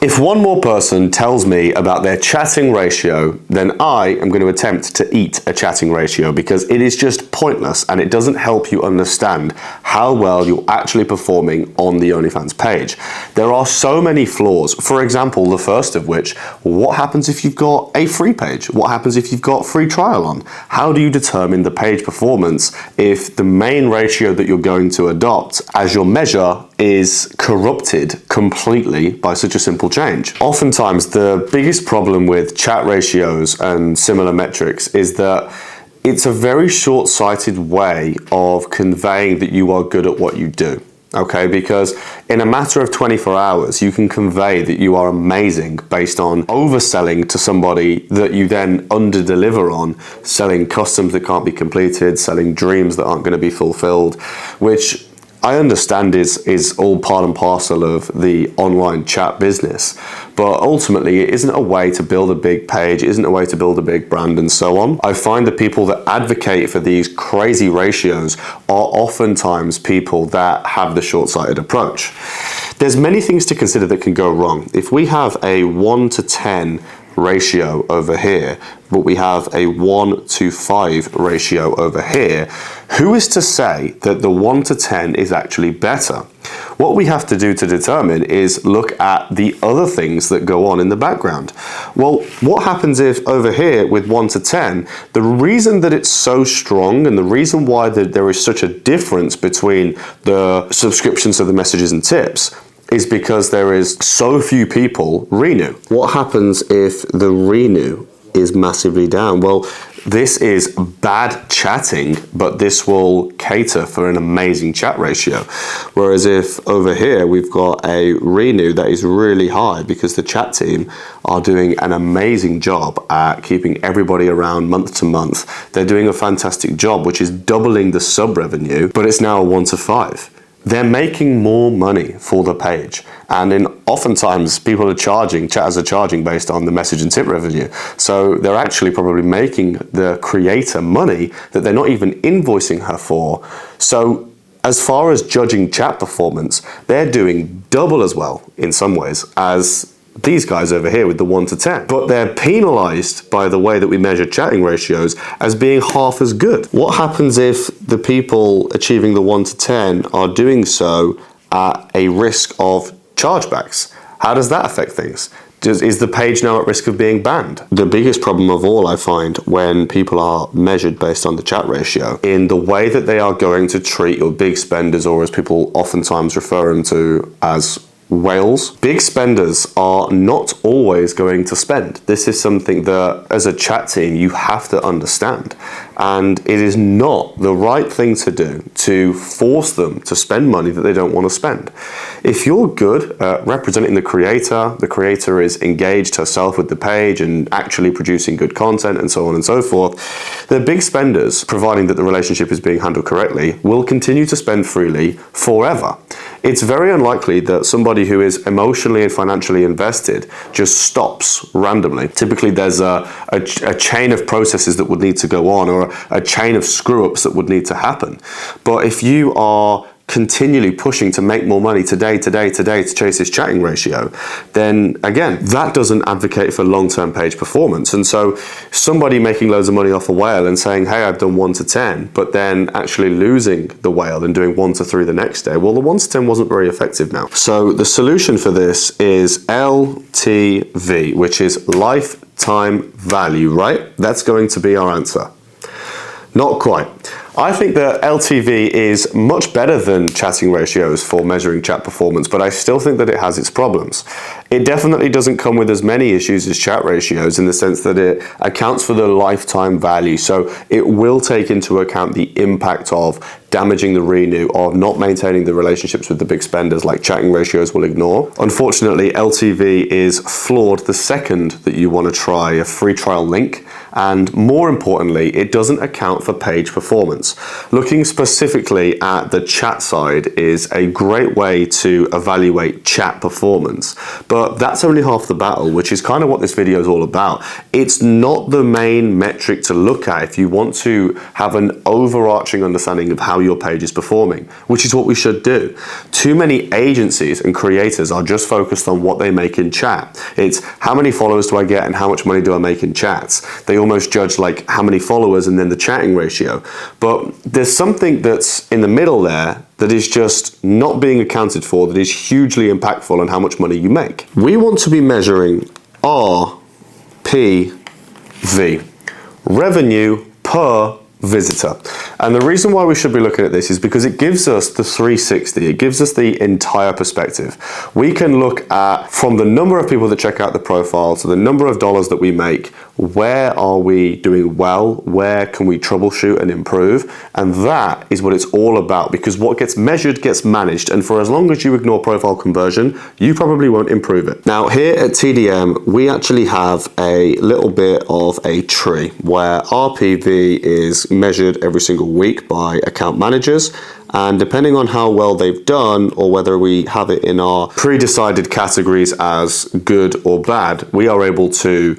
If one more person tells me about their chatting ratio, then I am going to attempt to eat a chatting ratio because it is just pointless and it doesn't help you understand how well you're actually performing on the OnlyFans page. There are so many flaws. For example, the first of which, what happens if you've got a free page? What happens if you've got free trial on? How do you determine the page performance if the main ratio that you're going to adopt as your measure is corrupted completely by such a simple change? Oftentimes, the biggest problem with chat ratios and similar metrics is that it's a very short-sighted way of conveying that you are good at what you do. Okay, because in a matter of 24 hours, you can convey that you are amazing based on overselling to somebody that you then under-deliver on, selling customs that can't be completed, selling dreams that aren't going to be fulfilled, which I understand is all part and parcel of the online chat business, but ultimately it isn't a way to build a big page, it isn't a way to build a big brand and so on. I find the people that advocate for these crazy ratios are oftentimes people that have the short-sighted approach. There's many things to consider that can go wrong. If we have a 1 to 10 ratio over here, but we have a 1 to 5 ratio over here, who is to say that the 1 to 10 is actually better? What we have to do to determine is look at the other things that go on in the background. Well, what happens if over here with 1 to 10, the reason that it's so strong and the reason why there is such a difference between the subscriptions to the messages and tips is because there is so few people renew. What happens if the renew is massively down? Well, this is bad chatting, but this will cater for an amazing chat ratio. Whereas if over here we've got a renew that is really high because the chat team are doing an amazing job at keeping everybody around month to month. They're doing a fantastic job, which is doubling the sub revenue, but it's now a 1 to 5. They're making more money for the page. And oftentimes people are charging, chatters are charging based on the message and tip revenue. So they're actually probably making the creator money that they're not even invoicing her for. So as far as judging chat performance, they're doing double as well in some ways as these guys over here with the 1 to 10. But they're penalized by the way that we measure chatting ratios as being half as good. What happens if the people achieving the 1 to 10 are doing so at a risk of chargebacks? How does that affect things? Is the page now at risk of being banned? The biggest problem of all I find when people are measured based on the chat ratio in the way that they are going to treat your big spenders, or as people oftentimes refer them to as whales. Big spenders are not always going to spend. This is something that as a chat team you have to understand, and it is not the right thing to do to force them to spend money that they don't want to spend. If you're good at representing the creator is engaged herself with the page and actually producing good content and so on and so forth, the big spenders, providing that the relationship is being handled correctly, will continue to spend freely forever. It's very unlikely that somebody who is emotionally and financially invested just stops randomly. Typically there's a chain of processes that would need to go on, or a chain of screw-ups that would need to happen. But if you are continually pushing to make more money today to chase this chatting ratio, then again, that doesn't advocate for long-term page performance. And so somebody making loads of money off a whale and saying, hey, I've done 1 to 10, but then actually losing the whale and doing 1 to 3 the next day, well, the 1 to 10 wasn't very effective now. So the solution for this is LTV, which is lifetime value, right? That's going to be our answer. Not quite. I think that LTV is much better than chatting ratios for measuring chat performance, but I still think that it has its problems. It definitely doesn't come with as many issues as chat ratios in the sense that it accounts for the lifetime value. So it will take into account the impact of damaging the renew, of not maintaining the relationships with the big spenders like chatting ratios will ignore. Unfortunately, LTV is flawed the second that you want to try a free trial link And more importantly, it doesn't account for page performance. Looking specifically at the chat side is a great way to evaluate chat performance, but that's only half the battle, which is kind of what this video is all about. It's not the main metric to look at if you want to have an overarching understanding of how your page is performing, which is what we should do. Too many agencies and creators are just focused on what they make in chat. It's how many followers do I get and how much money do I make in chats. They almost judge like how many followers and then the chatting ratio. But there's something that's in the middle there that is just not being accounted for, that is hugely impactful on how much money you make. We want to be measuring RPV, revenue per visitor. And the reason why we should be looking at this is because it gives us the 360, it gives us the entire perspective. We can look at, from the number of people that check out the profile to the number of dollars that we make, where are we doing well, where can we troubleshoot and improve, and that is what it's all about, because what gets measured gets managed, and for as long as you ignore profile conversion, you probably won't improve it. Now here at TDM, we actually have a little bit of a tree where RPV is measured every single week by account managers, and depending on how well they've done or whether we have it in our pre-decided categories as good or bad, we are able to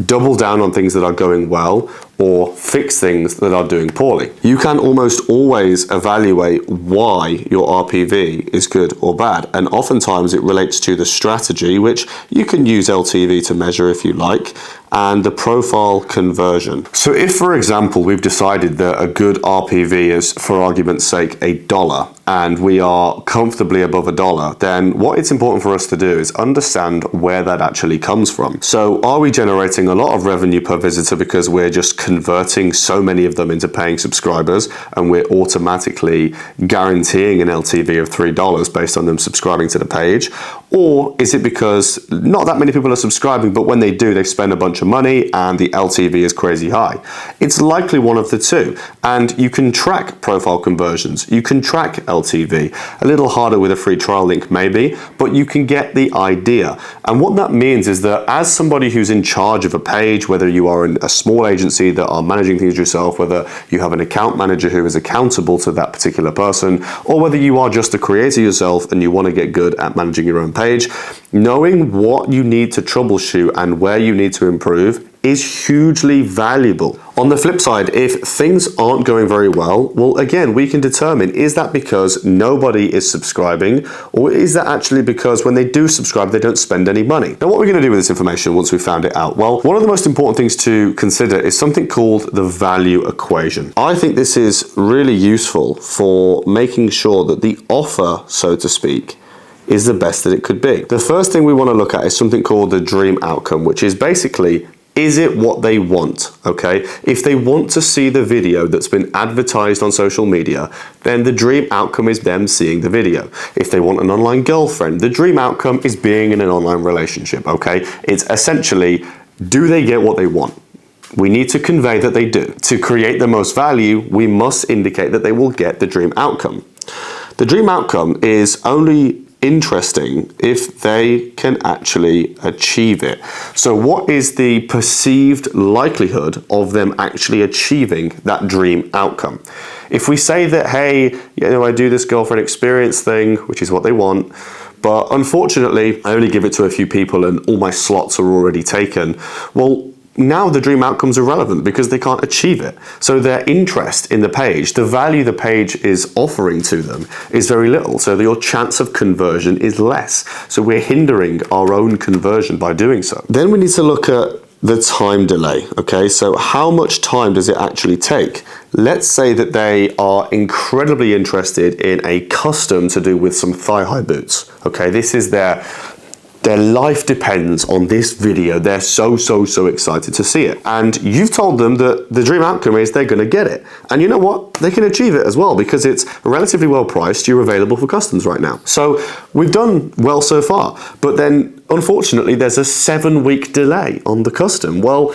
double down on things that are going well or fix things that are doing poorly. You can almost always evaluate why your RPV is good or bad, and oftentimes it relates to the strategy, which you can use LTV to measure if you like, and the profile conversion. So if, for example, we've decided that a good RPV is, for argument's sake, $1, and we are comfortably above $1, then what it's important for us to do is understand where that actually comes from. So are we generating a lot of revenue per visitor because we're just converting so many of them into paying subscribers and we're automatically guaranteeing an LTV of $3 based on them subscribing to the page? Or is it because not that many people are subscribing, but when they do, they spend a bunch of money and the LTV is crazy high? It's likely one of the two. And you can track profile conversions, you can track LTV. A little harder with a free trial link maybe, but you can get the idea. And what that means is that as somebody who's in charge of a page, whether you are in a small agency that are managing things yourself, whether you have an account manager who is accountable to that particular person, or whether you are just a creator yourself and you want to get good at managing your own page, knowing what you need to troubleshoot and where you need to improve is hugely valuable. On the flip side, if things aren't going very well, again, we can determine, is that because nobody is subscribing, or is that actually because when they do subscribe, they don't spend any money? Now, what we're going to do with this information once we've found it out? Well, one of the most important things to consider is something called the value equation. I think this is really useful for making sure that the offer, so to speak, is the best that it could be. The first thing we want to look at is something called the dream outcome, which is basically, is it what they want? Okay, if they want to see the video that's been advertised on social media, then the dream outcome is them seeing the video. If they want an online girlfriend, the dream outcome is being in an online relationship. Okay, it's essentially, do they get what they want? We need to convey that they do. To create the most value, we must indicate that they will get the dream outcome. The dream outcome is only interesting if they can actually achieve it. So what is the perceived likelihood of them actually achieving that dream outcome? If we say that, hey, you know, I do this girlfriend experience thing, which is what they want, but unfortunately I only give it to a few people and all my slots are already taken, well, now the dream outcome's irrelevant because they can't achieve it. So their interest in the page, the value the page is offering to them, is very little. So your chance of conversion is less. So we're hindering our own conversion by doing so. Then we need to look at the time delay. Okay, so how much time does it actually take? Let's say that they are incredibly interested in a custom to do with some thigh-high boots. Okay, this is their life depends on this video. They're so excited to see it. And you've told them that the dream outcome is they're gonna get it. And you know what? They can achieve it as well because it's relatively well priced. You're available for customs right now. So we've done well so far. But then unfortunately, there's a 7-week delay on the custom. Well,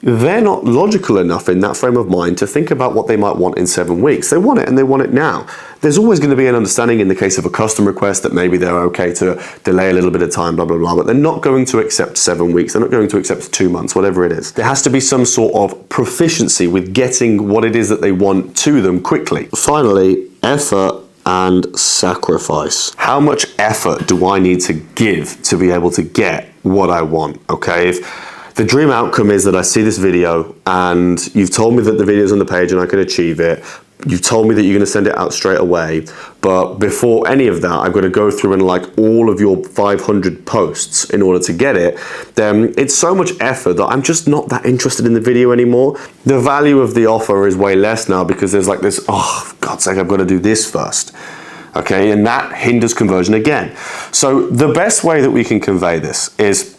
they're not logical enough in that frame of mind to think about what they might want in 7 weeks. They want it and they want it now. There's always going to be an understanding in the case of a custom request that maybe they're okay to delay a little bit of time, blah, blah, blah, but they're not going to accept 7 weeks. They're not going to accept 2 months, whatever it is. There has to be some sort of proficiency with getting what it is that they want to them quickly. Finally, effort and sacrifice. How much effort do I need to give to be able to get what I want? Okay, if the dream outcome is that I see this video and you've told me that the video is on the page and I can achieve it, you've told me that you're going to send it out straight away, but before any of that, I've got to go through and like all of your 500 posts in order to get it, then it's so much effort that I'm just not that interested in the video anymore. The value of the offer is way less now because there's like this, oh, for God's sake, I've got to do this first. Okay, and that hinders conversion again. So the best way that we can convey this is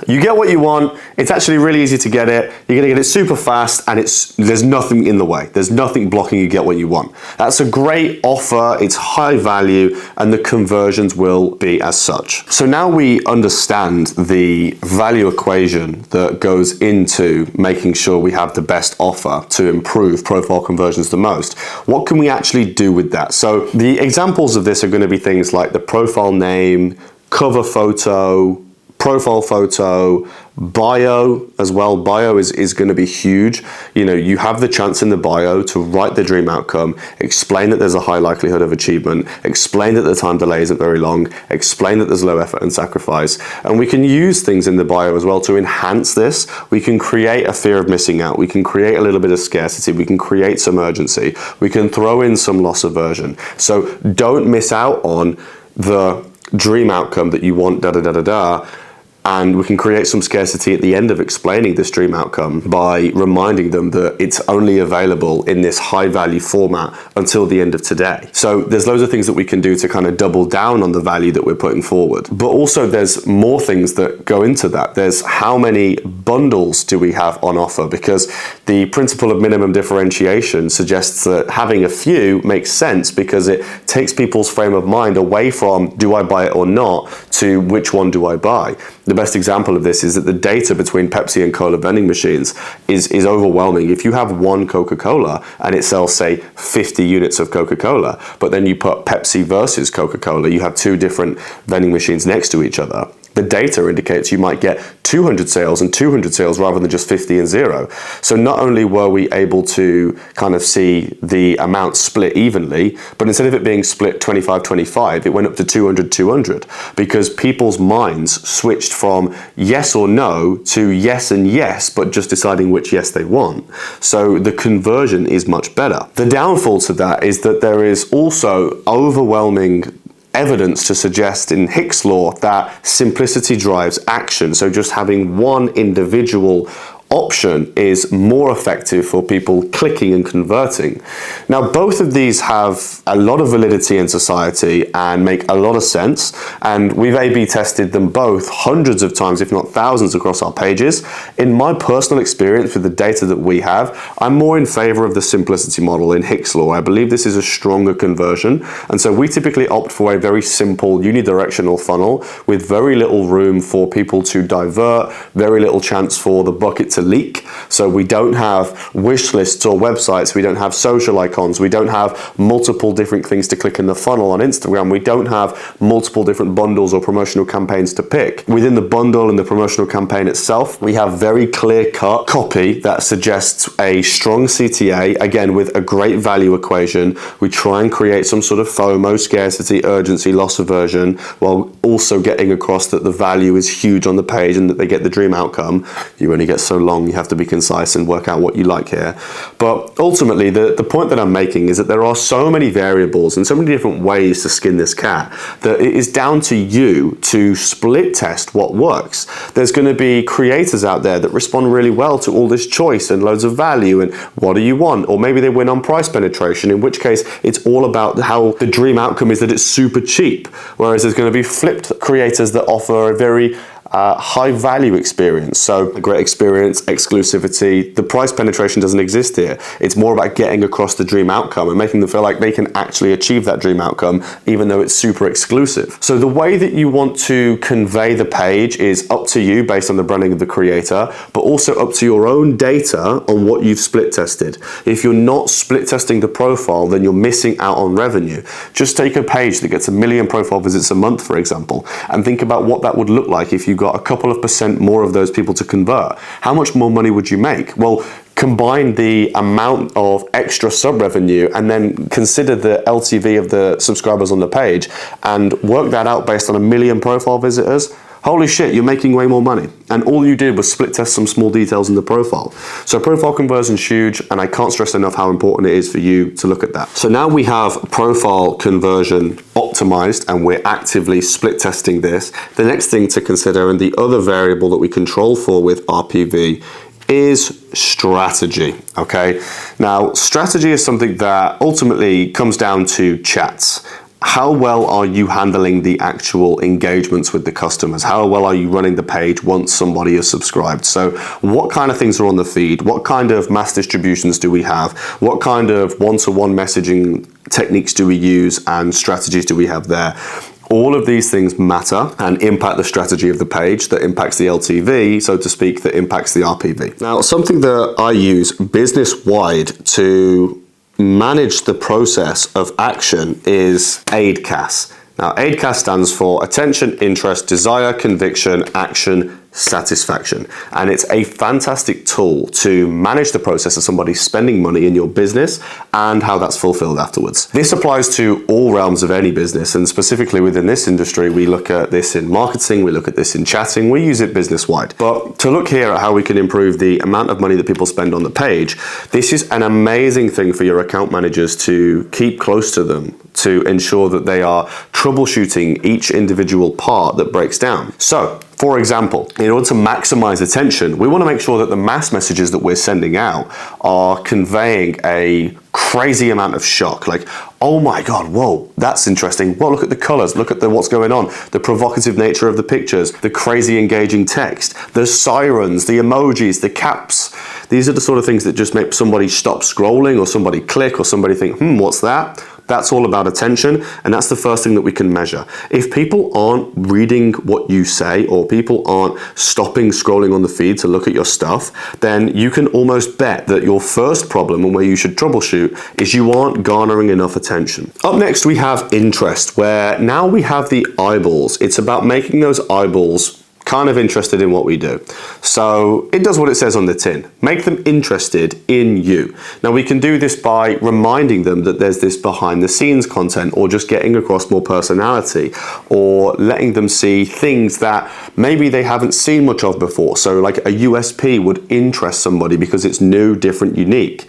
you get what you want, it's actually really easy to get it, you're gonna get it super fast, and there's nothing in the way. There's nothing blocking you get what you want. That's a great offer, it's high value, and the conversions will be as such. So now we understand the value equation that goes into making sure we have the best offer to improve profile conversions the most. What can we actually do with that? So the examples of this are gonna be things like the profile name, cover photo, profile photo, bio as well. Bio is going to be huge. You know, you have the chance in the bio to write the dream outcome, explain that there's a high likelihood of achievement, explain that the time delay isn't very long, explain that there's low effort and sacrifice. And we can use things in the bio as well to enhance this. We can create a fear of missing out. We can create a little bit of scarcity. We can create some urgency. We can throw in some loss aversion. So don't miss out on the dream outcome that you want, da da da da da. And we can create some scarcity at the end of explaining this dream outcome by reminding them that it's only available in this high value format until the end of today. So there's loads of things that we can do to kind of double down on the value that we're putting forward. But also there's more things that go into that. There's how many bundles do we have on offer? Because the principle of minimum differentiation suggests that having a few makes sense because it takes people's frame of mind away from do I buy it or not to which one do I buy. The best example of this is that the data between Pepsi and Cola vending machines is overwhelming. If you have one Coca-Cola and it sells, say, 50 units of Coca-Cola, but then you put Pepsi versus Coca-Cola, you have two different vending machines next to each other. The data indicates you might get 200 sales and 200 sales rather than just 50 and 0. So not only were we able to kind of see the amount split evenly, but instead of it being split 25-25, it went up to 200-200 because people's minds switched from yes or no to yes and yes, but just deciding which yes they want. So the conversion is much better. The downfall to that is that there is also overwhelming evidence to suggest in Hick's law that simplicity drives action. So just having one individual option is more effective for people clicking and converting. Now, both of these have a lot of validity in society and make a lot of sense, and we've A/B tested them both hundreds of times, if not thousands, across our pages. In my personal experience with the data that we have, I'm more in favor of the simplicity model in Hick's law. I believe this is a stronger conversion, and so we typically opt for a very simple unidirectional funnel with very little room for people to divert, very little chance for the bucket to leak. So we don't have wish lists or websites, we don't have social icons, we don't have multiple different things to click in the funnel on Instagram, we don't have multiple different bundles or promotional campaigns to pick. Within the bundle and the promotional campaign itself, we have very clear-cut copy that suggests a strong CTA, again with a great value equation. We try and create some sort of FOMO, scarcity, urgency, loss aversion, while also getting across that the value is huge on the page and that they get the dream outcome. You only get so long, you have to be concise and work out what you like here. But ultimately, the point that I'm making is that there are so many variables and so many different ways to skin this cat that it is down to you to split test what works. There's going to be creators out there that respond really well to all this choice and loads of value and what do you want? Or maybe they win on price penetration, in which case it's all about how the dream outcome is that it's super cheap. Whereas there's going to be flipped creators that offer a very a high value experience. So a great experience, exclusivity, the price penetration doesn't exist here. It's more about getting across the dream outcome and making them feel like they can actually achieve that dream outcome, even though it's super exclusive. So the way that you want to convey the page is up to you based on the branding of the creator, but also up to your own data on what you've split tested. If you're not split testing the profile, then you're missing out on revenue. Just take a page that gets 1 million profile visits a month, for example, and think about what that would look like if you got a couple of % more of those people to convert. How much more money would you make? Well, combine the amount of extra sub revenue and then consider the LTV of the subscribers on the page and work that out based on 1 million profile visitors. Holy shit, you're making way more money. And all you did was split test some small details in the profile. So profile conversion is huge, and I can't stress enough how important it is for you to look at that. So now we have profile conversion optimized and we're actively split testing this. The next thing to consider, and the other variable that we control for with RPV, is strategy, okay? Now, strategy is something that ultimately comes down to chats. How well are you handling the actual engagements with the customers? How well are you running the page once somebody is subscribed? So what kind of things are on the feed? What kind of mass distributions do we have? What kind of one-to-one messaging techniques do we use and strategies do we have there? All of these things matter and impact the strategy of the page that impacts the LTV, so to speak, that impacts the RPV. Now, something that I use business-wide to manage the process of action is AIDCAS. Now, AIDCAS stands for attention, interest, desire, conviction, action, satisfaction. And it's a fantastic tool to manage the process of somebody spending money in your business and how that's fulfilled afterwards. This applies to all realms of any business, and specifically within this industry, we look at this in marketing, we look at this in chatting, we use it business-wide. But to look here at how we can improve the amount of money that people spend on the page, this is an amazing thing for your account managers to keep close to them, to ensure that they are troubleshooting each individual part that breaks down. So, for example, in order to maximize attention, we want to make sure that the mass messages that we're sending out are conveying a crazy amount of shock. Like, oh my God, whoa, that's interesting. Well, look at the colors, look at what's going on, the provocative nature of the pictures, the crazy engaging text, the sirens, the emojis, the caps. These are the sort of things that just make somebody stop scrolling or somebody click or somebody think, what's that? That's all about attention, and that's the first thing that we can measure. If people aren't reading what you say or people aren't stopping scrolling on the feed to look at your stuff, then you can almost bet that your first problem and where you should troubleshoot is you aren't garnering enough attention. Up next, we have interest, where now we have the eyeballs. It's about making those eyeballs kind of interested in what we do. So it does what it says on the tin. Make them interested in you. Now we can do this by reminding them that there's this behind the scenes content, or just getting across more personality, or letting them see things that maybe they haven't seen much of before. So like a USP would interest somebody because it's new, different, unique.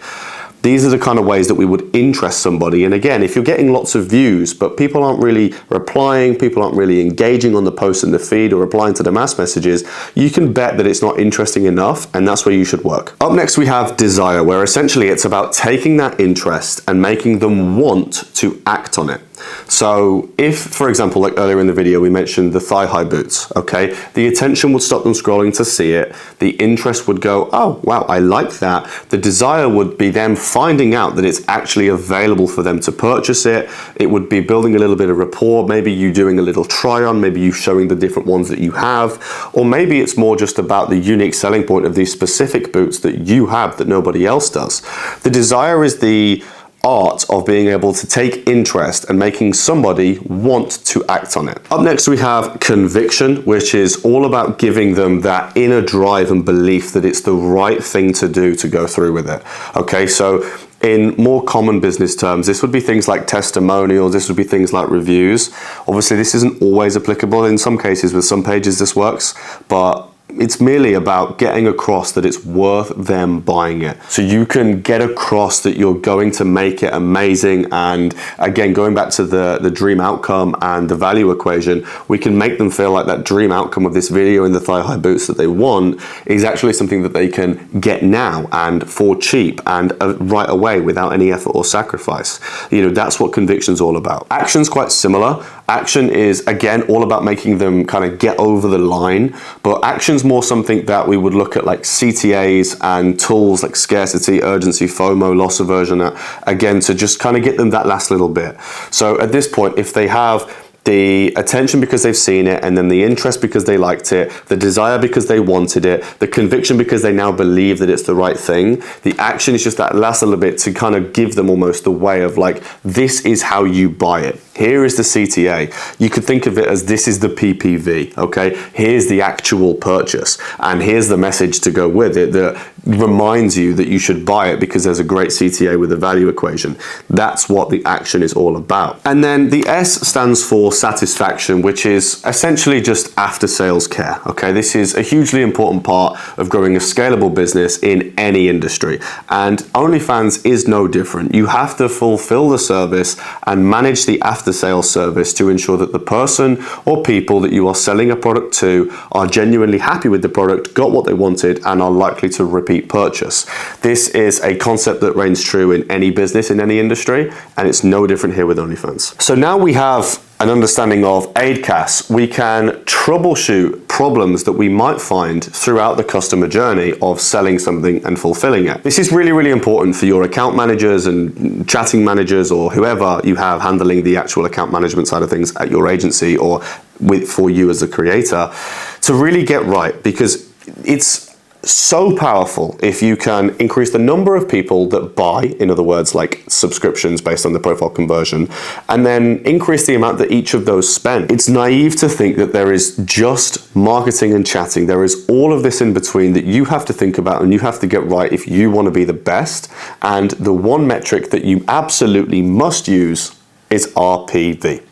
These are the kind of ways that we would interest somebody. And again, if you're getting lots of views, but people aren't really replying, people aren't really engaging on the post in the feed or replying to the mass messages, you can bet that it's not interesting enough, and that's where you should work. Up next, we have desire, where essentially it's about taking that interest and making them want to act on it. So if, for example, like earlier in the video, we mentioned the thigh-high boots, okay? The attention would stop them scrolling to see it. The interest would go, oh, wow, I like that. The desire would be them finding out that it's actually available for them to purchase it. It would be building a little bit of rapport. Maybe you doing a little try-on, maybe you showing the different ones that you have, or maybe it's more just about the unique selling point of these specific boots that you have that nobody else does. The desire is the art of being able to take interest and making somebody want to act on it. Up next, we have conviction, which is all about giving them that inner drive and belief that it's the right thing to do to go through with it. Okay, so in more common business terms, this would be things like testimonials, this would be things like reviews. Obviously, this isn't always applicable. In some cases, with some pages, this works, but it's merely about getting across that it's worth them buying it. So you can get across that you're going to make it amazing. And again, going back to the dream outcome and the value equation, we can make them feel like that dream outcome of this video in the thigh-high boots that they want is actually something that they can get now and for cheap and right away without any effort or sacrifice. You know, that's what conviction's all about. Action's quite similar. Action is, again, all about making them kind of get over the line, but action's more something that we would look at like CTAs and tools like scarcity, urgency, FOMO, loss aversion, again, to just kind of get them that last little bit. So at this point, if they have the attention because they've seen it, and then the interest because they liked it, the desire because they wanted it, the conviction because they now believe that it's the right thing, the action is just that last little bit to kind of give them almost the way of like, this is how you buy it. Here is the CTA. You could think of it as this is the PPV, okay? Here's the actual purchase, and here's the message to go with it that reminds you that you should buy it because there's a great CTA with a value equation. That's what the action is all about. And then the S stands for satisfaction, which is essentially just after sales care, okay? This is a hugely important part of growing a scalable business in any industry, and OnlyFans is no different. You have to fulfill the service and manage the after sales service to ensure that the person or people that you are selling a product to are genuinely happy with the product, got what they wanted, and are likely to repeat purchase. This is a concept that reigns true in any business, in any industry, and it's no different here with OnlyFans. So now we have an understanding of AIDCAS. We can troubleshoot problems that we might find throughout the customer journey of selling something and fulfilling it. This is really, really important for your account managers and chatting managers or whoever you have handling the actual account management side of things at your agency or for you as a creator to really get right, because it's so powerful if you can increase the number of people that buy, in other words, like subscriptions based on the profile conversion, and then increase the amount that each of those spend. It's naive to think that there is just marketing and chatting. There is all of this in between that you have to think about and you have to get right if you want to be the best. And the one metric that you absolutely must use is RPV.